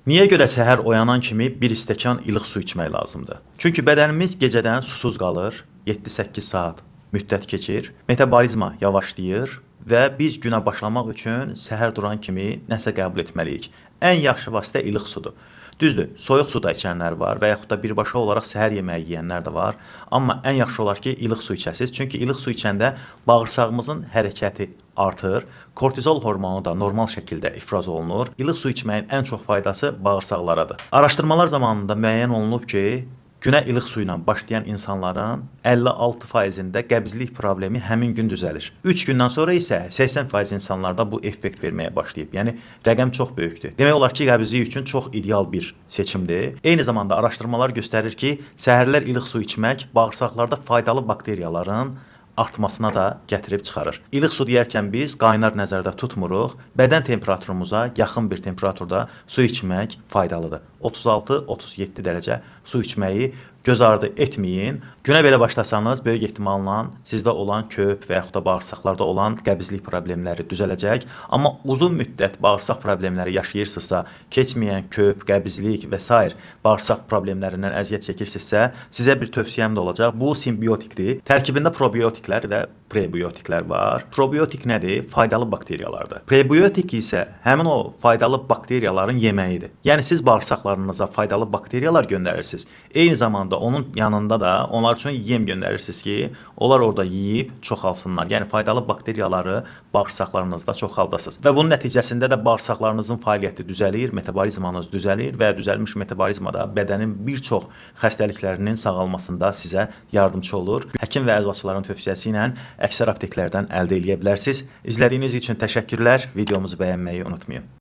Niyə görə səhər oyanan kimi bir stəkan ilıq su içmək lazımdır? Çünki bədənimiz gecədən susuz qalır, 7-8 saat müddət keçir, metabolizma yavaşlayır və biz günə başlamaq üçün səhər duran kimi nəsə qəbul etməliyik. Ən yaxşı vasitə ilıq sudur. Düzdür, soyuq su da içənlər var və yaxud da birbaşa olaraq səhər yeməyi yeyənlər də var. Amma ən yaxşı olar ki, ilıq su içəsiniz. Çünki ilıq su içəndə bağırsağımızın hərəkəti artır, kortizol hormonu da normal şəkildə ifraz olunur. İlıq su içməyin ən çox faydası bağırsaqlaradır. Araşdırmalar zamanında müəyyən olunub ki, günə ilıq su ilə başlayan insanların 56%-də qəbizlik problemi həmin gün düzəlir. 3 gündən sonra isə 80% insanlarda bu effekt verməyə başlayıb. Yəni rəqəm çox böyükdür. Demək olar ki, qəbizlik üçün çox ideal bir seçimdir. Eyni zamanda araşdırmalar göstərir ki, səhərlər ilıq su içmək bağırsaqlarda faydalı bakteriyaların artmasına da gətirib çıxarır. İlıq su deyərkən biz qaynar nəzərdə tutmuruq. Bədən temperaturumuza yaxın bir temperaturda su içmək faydalıdır. 36-37 dərəcə su içməyi göz ardı etməyin. Günə belə başlasanız, böyük ehtimalla sizdə olan köp və yaxud da bağırsaqlarda olan qəbizlik problemləri düzələcək. Amma uzun müddət bağırsaq problemləri yaşayırsınızsa, keçməyən köp, qəbizlik və s. bağırsaq problemlərindən əziyyət çəkirsinizsə, sizə bir tövsiyəm də olacaq. Bu simbiotikdir. Tərkibində probiotiklər və prebiotiklər var. Probiotik nədir? Faydalı bakteriyalardır. Prebiotik isə həmin o faydalı bakteriyaların yeməyidir. Yəni siz bağırsaqlarınıza faydalı bakteriyalar göndərirsiniz. Eyni zamanda onun yanında da onlar üçün yem göndərirsiniz ki, onlar orada yeyib çoxalsınlar. Yəni faydalı bakteriyaları bağırsaqlarınızda çoxaldasınız. Və bunun nəticəsində də bağırsaqlarınızın fəaliyyəti düzəlir, metabolizmanız düzəlir və düzəlmiş metabolizma da bədənin bir çox xəstəliklərinin sağalmasında sizə yardımcı olur. Həkim və əczaçıların tövsiyəsi ilə əksər apteklərdən əldə edə bilərsiniz. İzlədiyiniz üçün təşəkkürlər. Videomuzu bəyənməyi unutmayın.